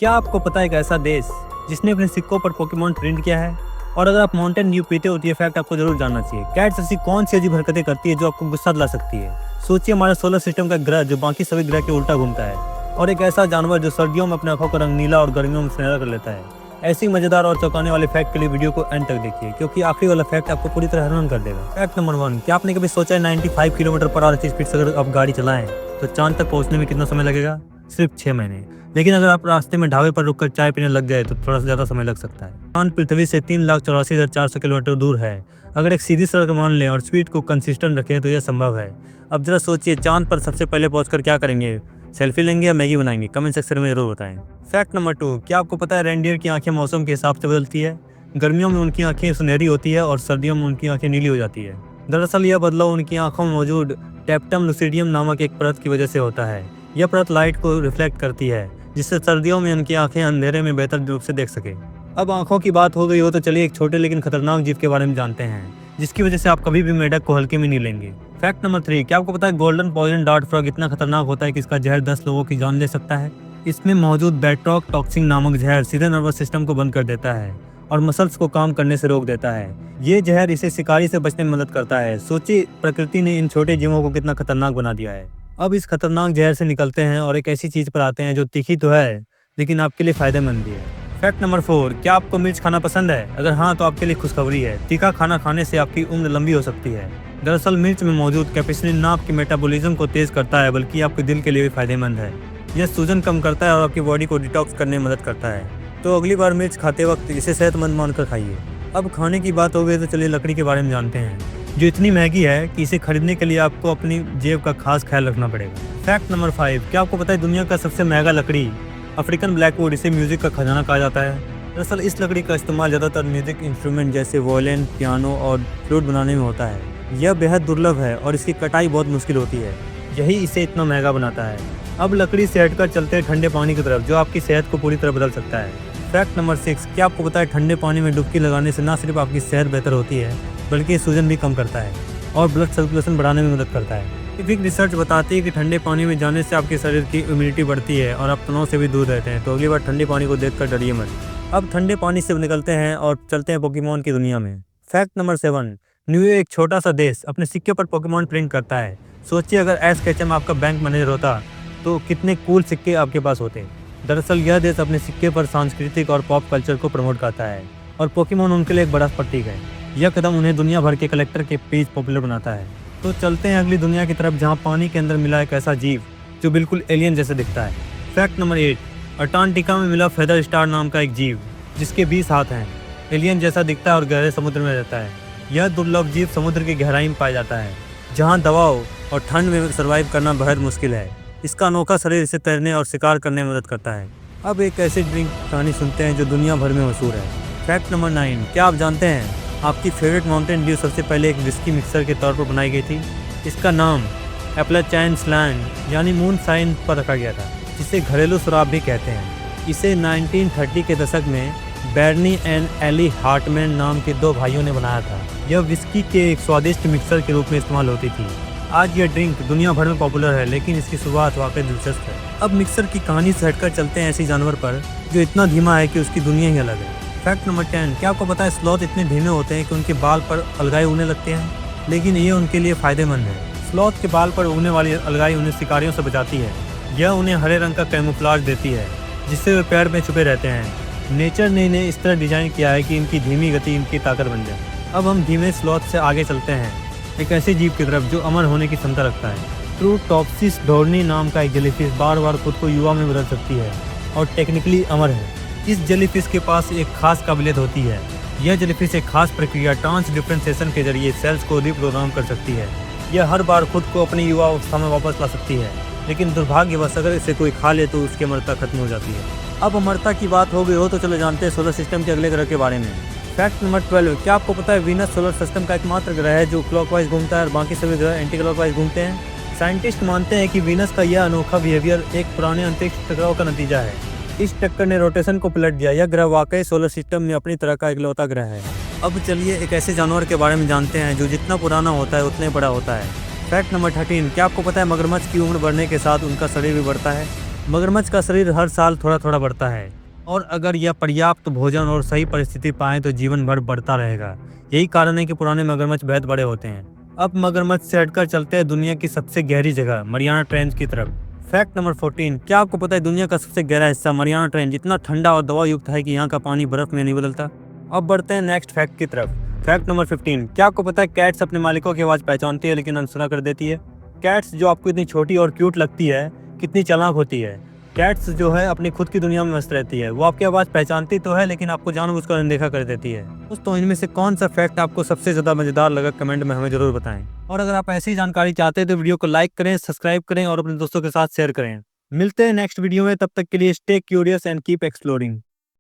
क्या आपको पता है एक ऐसा देश जिसने अपने सिक्कों पर पोकेमॉन प्रिंट किया है? और अगर आप माउंटेन ड्यू पीते हो तो ये फैक्ट आपको जरूर जानना चाहिए। कैट्स ऐसी कौन सी अजीब हरकतें करती है जो आपको गुस्सा दिला सकती है? सोचिए, हमारे सोलर सिस्टम का ग्रह जो बाकी सभी ग्रह के उल्टा घूमता है, और एक ऐसा जानवर जो सर्दियों में अपने आंखों का रंग नीला और गर्मियों में सुनहरा कर लेता है। ऐसी मजेदार और चौंकाने वाले फैक्ट के लिए वीडियो को एंड तक देखिए, क्योंकि आखिरी वाला फैक्ट आपको पूरी तरह हैरान कर देगा। फैक्ट नंबर 1, क्या आपने कभी सोचा है 95 किलोमीटर पर आवर की स्पीड से अगर आप गाड़ी चलाएं तो चांद तक पहुंचने में कितना समय लगेगा? सिर्फ 6 महीने। लेकिन अगर आप रास्ते में ढाबे पर रुककर चाय पीने लग जाए तो थोड़ा सा ज्यादा समय लग सकता है। चांद पृथ्वी से 3,84,400 किलोमीटर दूर है। अगर एक सीधी सड़क मान लें और स्पीड को कंसिस्टेंट रखें तो यह संभव है। अब जरा सोचिए, चांद पर सबसे पहले पहुंचकर क्या करेंगे? सेल्फी लेंगे या मैगी बनाएंगे? कमेंट सेक्शन में जरूर बताएं। फैक्ट नंबर 2, क्या आपको पता है रेनडियर की आंखें मौसम के हिसाब से बदलती है? गर्मियों में उनकी आंखें सुनहरी होती है और सर्दियों में उनकी आंखें नीली हो जाती है। दरअसल यह बदलाव उनकी आंखों में मौजूद टेप्टम लुसिडियम नामक एक परत की वजह से होता है। यह परत लाइट को रिफ्लेक्ट करती है, जिससे सर्दियों में उनकी आंखें अंधेरे में बेहतर रूप से देख सके। अब आंखों की बात हो गई हो तो चलिए एक छोटे लेकिन खतरनाक जीव के बारे में जानते हैं, जिसकी वजह से आप कभी भी मेढक को हल्के में नहीं लेंगे। फैक्ट नंबर 3, क्या आपको पता है गोल्डन पॉइजन डार्ट फ्रॉग इतना खतरनाक होता है कि इसका जहर 10 लोगों की जान ले सकता है? इसमें मौजूद बेट्रॉक टॉक्सिन नामक जहर सीधे नर्वस सिस्टम को बंद कर देता है और मसल्स को काम करने से रोक देता है। ये जहर इसे शिकारी से बचने में मदद करता है। सोचिए, प्रकृति ने इन छोटे जीवों को कितना खतरनाक बना दिया है। अब इस खतरनाक जहर से निकलते हैं और एक ऐसी चीज पर आते हैं जो तीखी तो है लेकिन आपके लिए फायदेमंद भी है। फैक्ट नंबर 4, क्या आपको मिर्च खाना पसंद है? अगर हाँ तो आपके लिए खुशखबरी है, तीखा खाना खाने से आपकी उम्र लंबी हो सकती है। दरअसल मिर्च में मौजूद कैप्साइसिन ना आपके मेटाबॉलिज्म को तेज करता है बल्कि आपके दिल के लिए भी फायदेमंद है। यह सूजन कम करता है और आपकी बॉडी को डिटॉक्स करने में मदद करता है। तो अगली बार मिर्च खाते वक्त इसे सेहतमंद मानकर खाइए। अब खाने की बात हो गई तो चलिए लकड़ी के बारे में जानते हैं, जो इतनी महंगी है कि इसे खरीदने के लिए आपको अपनी जेब का खास ख्याल रखना पड़ेगा। फैक्ट नंबर 5, क्या आपको पता है दुनिया का सबसे महंगा लकड़ी अफ्रीकन ब्लैकवुड, इसे म्यूजिक का खजाना कहा जाता है? दरअसल इस लकड़ी का इस्तेमाल ज़्यादातर म्यूजिक इंस्ट्रूमेंट जैसे वायलिन, पियानो और फ्लूट बनाने में होता है। यह बेहद दुर्लभ है और इसकी कटाई बहुत मुश्किल होती है, यही इसे इतना महंगा बनाता है। अब लकड़ी से हटकर चलते हैं ठंडे पानी की तरफ, जो आपकी सेहत को पूरी तरह बदल सकता है। फैक्ट नंबर 6, क्या आपको पता है ठंडे पानी में डुबकी लगाने से न सिर्फ आपकी सेहत बेहतर होती है बल्कि सूजन भी कम करता है और ब्लड सर्कुलेशन बढ़ाने में मदद करता है। साइंटिफिक रिसर्च बताती है कि ठंडे पानी में जाने से आपके शरीर की इम्यूनिटी बढ़ती है और आप तनाव से भी दूर रहते हैं। तो अगली बार ठंडे पानी को देखकर डरिए मत। अब ठंडे पानी से निकलते हैं और चलते हैं पोकेमॉन की दुनिया में। फैक्ट नंबर 7, न्यूयॉर्क एक छोटा सा देश अपने सिक्के पर पोकेमॉन प्रिंट करता है। सोचिए, अगर एस केचम आपका बैंक मैनेजर होता तो कितने कूल सिक्के आपके पास होते। दरअसल यह देश अपने सिक्के पर सांस्कृतिक और पॉप कल्चर को प्रमोट करता है और पोकेमॉन उनके लिए एक बड़ा प्रतीक है। यह कदम उन्हें दुनिया भर के कलेक्टर के पेज पॉपुलर बनाता है। तो चलते हैं अगली दुनिया की तरफ, जहां पानी के अंदर मिला एक ऐसा जीव जो बिल्कुल एलियन जैसे दिखता है। फैक्ट नंबर 8, अंटार्कटिका में मिला फेदर स्टार नाम का एक जीव जिसके 20 हाथ हैं, एलियन जैसा दिखता है और गहरे समुद्र में रहता है। यह दुर्लभ जीव समुद्र की गहराई में पाया जाता है, जहाँ दबाव और ठंड में सर्वाइव करना बेहद मुश्किल है। इसका अनोखा शरीर इसे तैरने और शिकार करने में मदद करता है। अब एक ऐसी ड्रिंक कहानी सुनते हैं जो दुनिया भर में मशहूर है। फैक्ट नंबर 9, क्या आप जानते हैं आपकी फेवरेट माउंटेन ड्यू सबसे पहले एक विस्की मिक्सर के तौर पर बनाई गई थी? इसका नाम एप्लाचाइन स्लैंड यानी मून साइन पर रखा गया था, जिसे घरेलू शराब भी कहते हैं। इसे 1930 के दशक में बैरनी एंड एली हार्टमैन नाम के 2 भाइयों ने बनाया था। यह विस्की के एक स्वादिष्ट मिक्सर के रूप में इस्तेमाल होती थी। आज यह ड्रिंक दुनिया भर में पॉपुलर है, लेकिन इसकी शुरुआत वाकई दिलचस्प है। अब मिक्सर की कहानी से हटकर चलते हैं ऐसी जानवर पर जो इतना धीमा है कि उसकी दुनिया ही अलग है। फैक्ट नंबर 10, क्या आपको पता है स्लॉथ इतने धीमे होते हैं कि उनके बाल पर अलगाई उगने लगते हैं, लेकिन ये उनके लिए फायदेमंद है। स्लॉथ के बाल पर उगने वाली अलगाई उन्हें शिकारियों से बचाती है। यह उन्हें हरे रंग का कैमोफ्लेज देती है, जिससे वे पेड़ में छुपे रहते हैं। नेचर ने इन्हें इस तरह डिजाइन किया है कि इनकी धीमी गति इनकी ताकत बन जाए। अब हम धीमे स्लॉथ से आगे चलते हैं एक ऐसे जीव की तरफ जो अमर होने की क्षमता रखता है। ट्रूटॉप्सिस डोर्नी नाम का एक जेलीफिश बार बार खुद को युवा में बदल सकती है और टेक्निकली अमर है। इस जेलीफिश के पास एक खास काबिलियत होती है। यह जेलीफिश एक खास प्रक्रिया ट्रांस डिफरेंशिएशन के जरिए सेल्स को रिप्रोग्राम कर सकती है। यह हर बार खुद को अपनी युवा अवस्था में वापस ला सकती है, लेकिन दुर्भाग्यवश अगर इसे कोई खा ले तो उसकी अमरता खत्म हो जाती है। अब अमरता की बात हो गई हो तो चलो जानते हैं सोलर सिस्टम के अगले ग्रह के बारे में। फैक्ट नंबर 12, क्या आपको पता है वीनस सोलर सिस्टम का एकमात्र ग्रह है जो क्लॉकवाइज घूमता है और बाकी सभी ग्रह एंटी क्लॉकवाइज घूमते हैं। साइंटिस्ट मानते हैं कि वीनस का यह अनोखा बिहेवियर एक पुराने अंतरिक्ष टकराव का नतीजा है। इस टक्कर ने रोटेशन को पलट दिया। यह ग्रह वाकई सोलर सिस्टम में अपनी तरह का इकलौता ग्रह है। अब चलिए एक ऐसे जानवर के बारे में जानते हैं जो जितना पुराना होता है उतना बड़ा होता है। फैक्ट नंबर 13, क्या आपको पता है मगरमच्छ की उम्र बढ़ने के साथ उनका शरीर भी बढ़ता है? मगरमच्छ का शरीर हर साल थोड़ा थोड़ा बढ़ता है और अगर यह पर्याप्त भोजन और सही परिस्थिति पाए तो जीवन भर बढ़ता रहेगा। यही कारण है कि पुराने मगरमच्छ बेहद बड़े होते हैं। अब मगरमच्छ से हटकर चलते हैं दुनिया की सबसे गहरी जगह मरियाना ट्रेंच की तरफ। फैक्ट नंबर 14, क्या आपको पता है दुनिया का सबसे गहरा हिस्सा मरियाना ट्रेंच इतना ठंडा और दबाव युक्त है कि यहाँ का पानी बर्फ में नहीं बदलता। अब बढ़ते हैं नेक्स्ट फैक्ट की तरफ। फैक्ट नंबर 15, क्या आपको पता है कैट्स अपने मालिकों की आवाज़ पहचानती है लेकिन अनसुना कर देती है। कैट्स जो आपको इतनी छोटी और क्यूट लगती है कितनी चालाक होती है। कैट्स जो है अपनी खुद की दुनिया में मस्त रहती है। वो आपकी आवाज़ पहचानती तो है लेकिन आपको जानबूझकर अनदेखा कर देती है। दोस्तों इनमें से कौन सा फैक्ट आपको सबसे ज़्यादा मज़ेदार लगा कमेंट में हमें ज़रूर बताएं। और अगर आप ऐसी जानकारी चाहते हैं तो वीडियो को लाइक करें, सब्सक्राइब करें और अपने दोस्तों के साथ शेयर करें। मिलते हैं नेक्स्ट वीडियो में, तब तक के लिए stay curious and keep exploring.